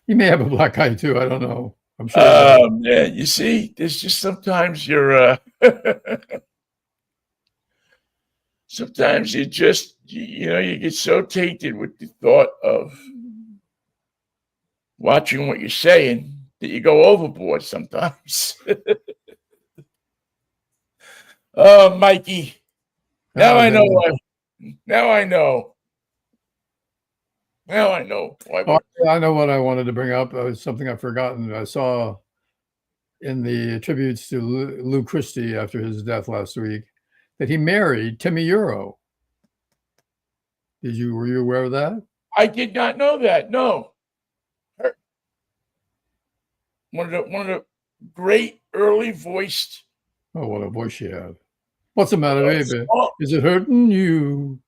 He may have a black eye too. I don't know. I'm sure. Oh man, you see, there's just sometimes you're. Sometimes you just, you get so tainted with the thought of watching what you're saying that you go overboard sometimes. Oh, Mikey. Now I know why. Now I know. Now I know. I know what I wanted to bring up. It was something I've forgotten. I saw in the tributes to Lou Christie after his death last week that he married Timmy Euro. Were you aware of that? I did not know that. No. One of the great early voiced. Oh, what a voice she had. What's the matter, baby? Is it hurting you?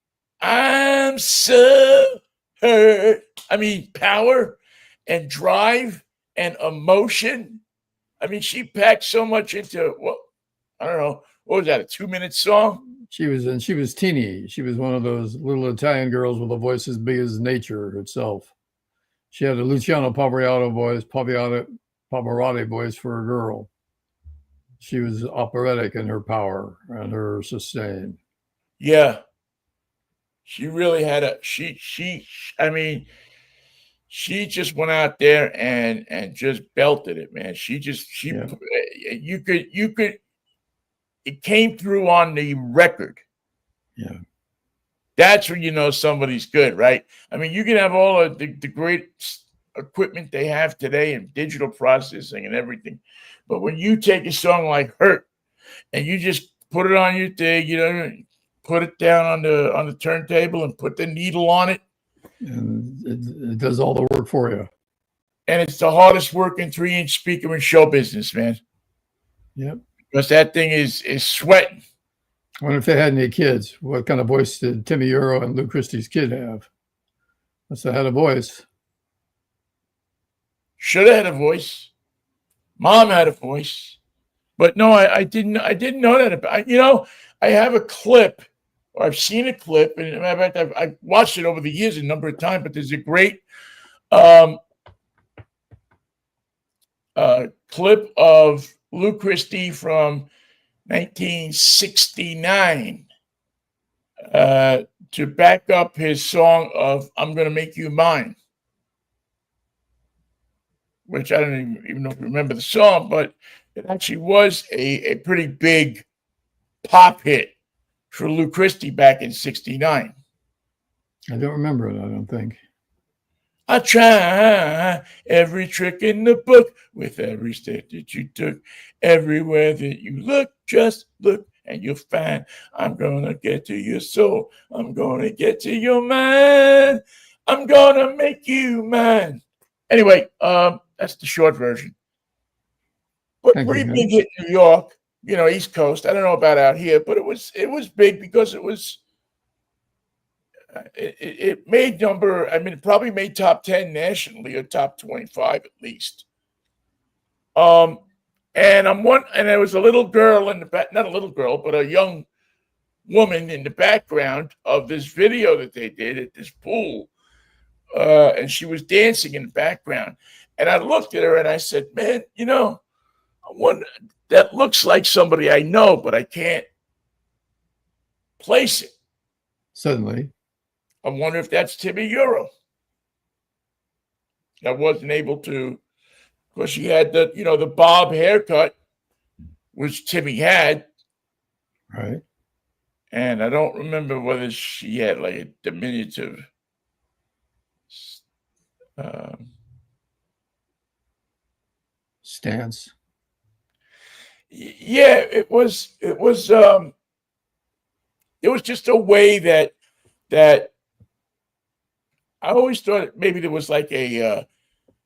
I'm so hurt. I mean, power and drive and emotion. I mean, she packed so much into, I don't know. What was that, a 2-minute song? She was teeny. She was one of those little Italian girls with a voice as big as nature itself. She had a Luciano Pavarotti voice for a girl. She was operatic in her power and her sustain. Yeah. She really had she just went out there and just belted it, man. It came through on the record. Yeah. That's when you know somebody's good, right? I mean, you can have all of the great equipment they have today and digital processing and everything. But when you take a song like Hurt and you just put it on your thing, put it down on the turntable and put the needle on it. And it does all the work for you. And it's the hardest working 3-inch speaker in show business, man. Yep. Because that thing is sweating. I wonder if they had any kids. What kind of voice did Timmy Euro and Lou Christie's kid have? Must have had a voice. Should have had a voice. Mom had a voice. But no, I didn't know that about. I have a clip, or I've seen a clip, and in fact, I've watched it over the years a number of times. But there's a great Clip of Lou Christie from 1969 to back up his song of "I'm Gonna Make You Mine," which I don't even know if you remember the song, but it actually was a pretty big pop hit for Lou Christie back in '69. I don't remember it, I don't think. I try every trick in the book with every step that you took. Everywhere that you look, just look and you'll find I'm going to get to your soul. I'm going to get to your mind. I'm going to make you mine. Anyway, that's the short version. But Thank pretty you, big hit in New York, East Coast. I don't know about out here, but it was big because it was it made it probably made top 10 nationally or top 25 at least. And there was a little girl in the back, not a little girl, but a young woman in the background of this video that they did at this pool. And she was dancing in the background. And I looked at her and I said, man, that looks like somebody I know, but I can't place it. Suddenly. I wonder if that's Timmy Euro. I wasn't able to, because she had the bob haircut, which Timmy had. Right. And I don't remember whether she had like a diminutive stance. Yeah, it was just a way that I always thought maybe there was like a,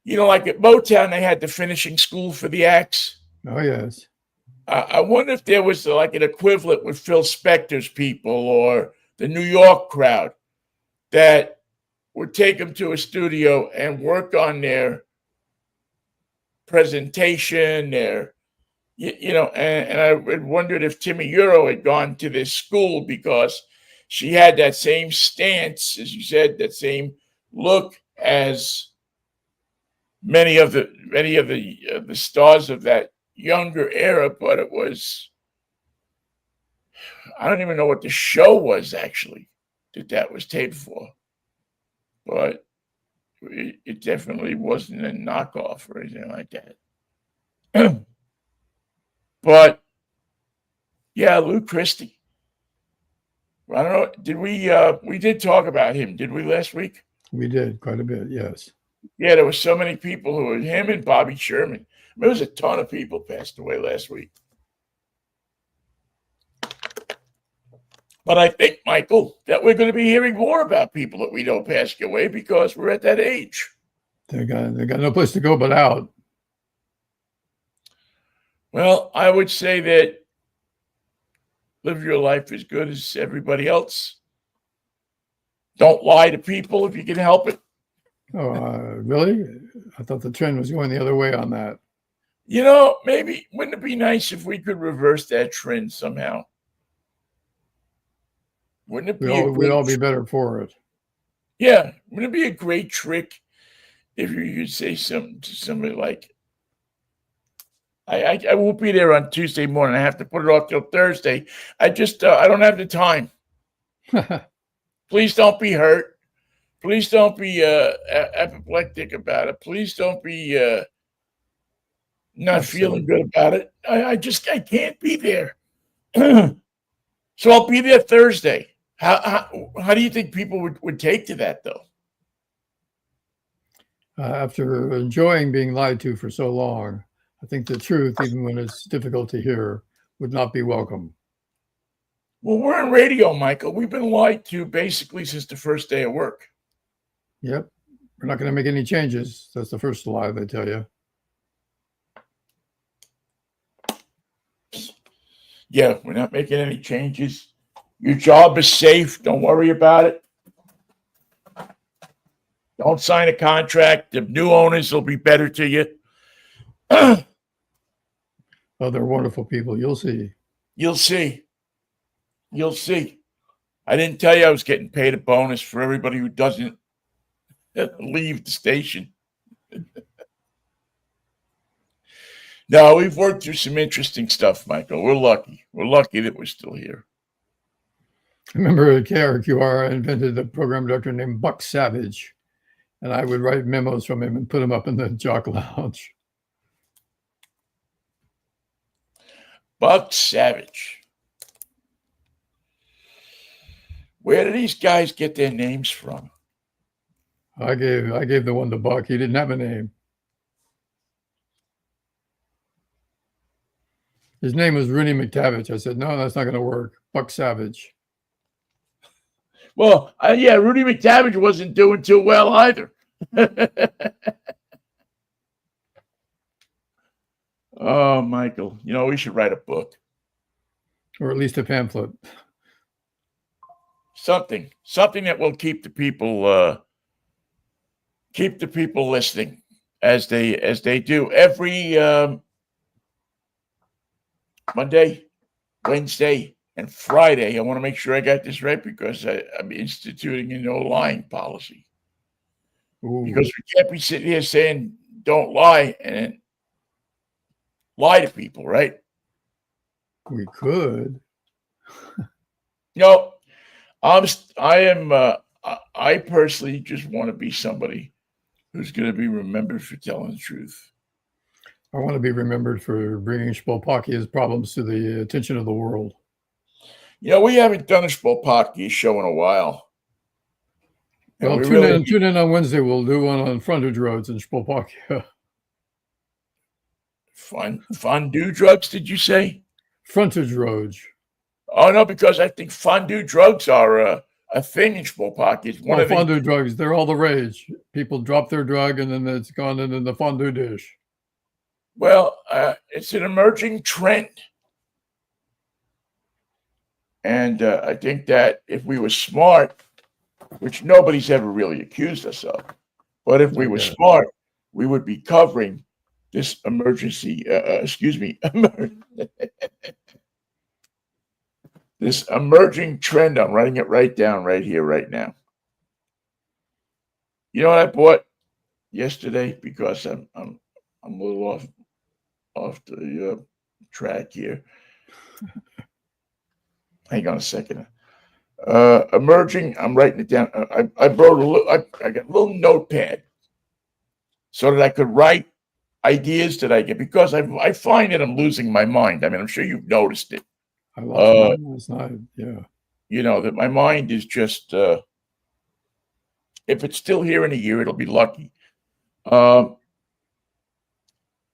like at Motown, they had the finishing school for the acts. Oh, yes. I wonder if there was like an equivalent with Phil Spector's people or the New York crowd that would take them to a studio and work on their presentation, and I wondered if Timmy Euro had gone to this school because she had that same stance, as you said, that same look as many of the stars of that younger era. But it was, I don't even know what the show was actually that was taped for, but it definitely wasn't a knockoff or anything like that. But yeah, Lou Christie. I don't know. Did we did talk about him? Did we last week? We did quite a bit. Yes. Yeah, there were so many people who were him and Bobby Sherman. There was a ton of people passed away last week. But I think, Michael, that we're going to be hearing more about people that we know passed away because we're at that age. They got no place to go but out. Well, I would say that live your life as good as everybody else. Don't lie to people if you can help it. Oh, really? I thought the trend was going the other way on that. Maybe wouldn't it be nice if we could reverse that trend somehow? Wouldn't it be? We'd all be better for it. Yeah, wouldn't it be a great trick if you could say something to somebody like, I won't be there on Tuesday morning. I have to put it off till Thursday. I don't have the time. Please don't be hurt. Please don't be apoplectic about it. Please don't be not feeling good about it. I can't be there. So I'll be there Thursday. How do you think people would take to that, though? After enjoying being lied to for so long, I think the truth, even when it's difficult to hear, would not be welcome. Well, we're in radio, Michael. We've been lied to basically since the first day of work. Yep. We're not going to make any changes. That's the first lie they tell you. Yeah, we're not making any changes. Your job is safe. Don't worry about it. Don't sign a contract. The new owners will be better to you. Oh, they're wonderful people. You'll see. You'll see. You'll see. I didn't tell you I was getting paid a bonus for everybody who doesn't leave the station. No, we've worked through some interesting stuff, Michael. We're lucky. We're lucky that we're still here. I remember at KRQR, I invented a program director named Buck Savage, and I would write memos from him and put them up in the Jock Lounge. Buck Savage. Where do these guys get their names from? I gave the one to Buck. He didn't have a name. His name was Vinnie McTavish. I said, no, that's not going to work. Buck Savage. Well, yeah, Rudy McTavish wasn't doing too well either. Oh, Michael, we should write a book. Or at least a pamphlet. Something that will keep the people listening as they do every Monday, Wednesday, and Friday. I want to make sure I got this right because I'm instituting a no lying policy. Ooh. Because we can't be sitting here saying don't lie and lie to people, right? We could. I personally just want to be somebody who's going to be remembered for telling the truth. I want to be remembered for bringing Spolpakia's problems to the attention of the world. We haven't done a Spolpakia show in a while. Well, tune in on Wednesday. We'll do one on frontage roads in Spolpakia. Fondue drugs, did you say? Frontage roads. Oh, no, because I think fondue drugs are a thing in Spolpakia. Fondue drugs, they're all the rage. People drop their drug and then it's gone into the fondue dish. Well, it's an emerging trend. And I think that if we were smart, which nobody's ever really accused us of, but if we were smart, we would be covering this this emerging trend. I'm writing it right down right here, right now. You know what I bought yesterday? Because I'm a little off the track here. Hang on a second. Emerging. I'm writing it down. I got a little notepad so that I could write ideas that I get, because I find that I'm losing my mind. I mean, I'm sure you've noticed it. I lost mine last night. Yeah. That my mind is just. If it's still here in a year, it'll be lucky. But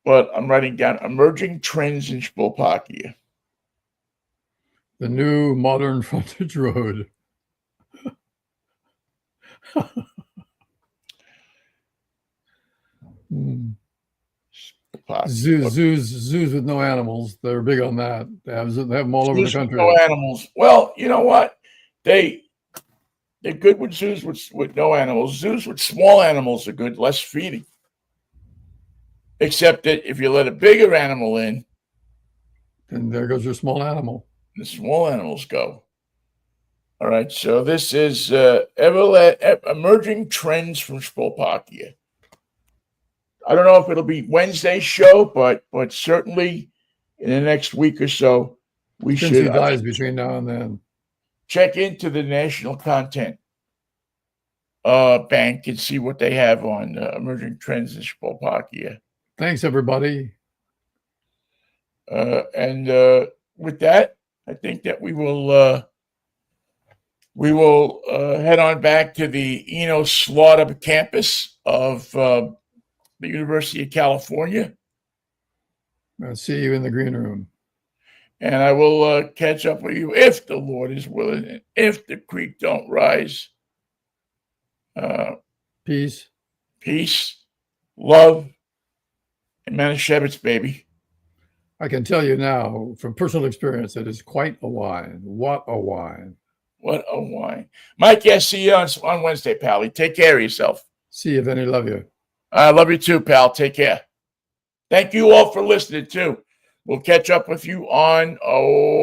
I'm writing down emerging trends in Spolpakia. The new modern frontage road. Zoos with no animals. They're big on that. They have them all over the country. No animals. Well, you know what? They're good with zoos with no animals. Zoos with small animals are good, less feeding. Except that if you let a bigger animal in, then there goes your small animal. The small animals go. All right. So this is emerging trends from Spolpakia. I don't know if it'll be Wednesday's show, but certainly in the next week or so, we should. He dies between now and then. Check into the National Content Bank and see what they have on emerging trends in Spolpakia. Thanks, everybody. And with that, I think that we will head on back to the Enos Slaughter campus of the University of California. I'll see you in the green room. And I will catch up with you if the Lord is willing, and if the creek don't rise. Peace, love, and Manischewitz, baby. I can tell you now from personal experience, it is quite a wine. What a wine. What a wine. Mikey, I see you on Wednesday, pal. Take care of yourself. See you, Vinnie. Love you. I love you too, pal. Take care. Thank you all for listening, too. We'll catch up with you on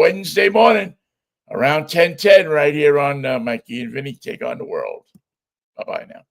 Wednesday morning around 10:10 right here on Mikey and Vinnie Take on the World. Bye-bye now.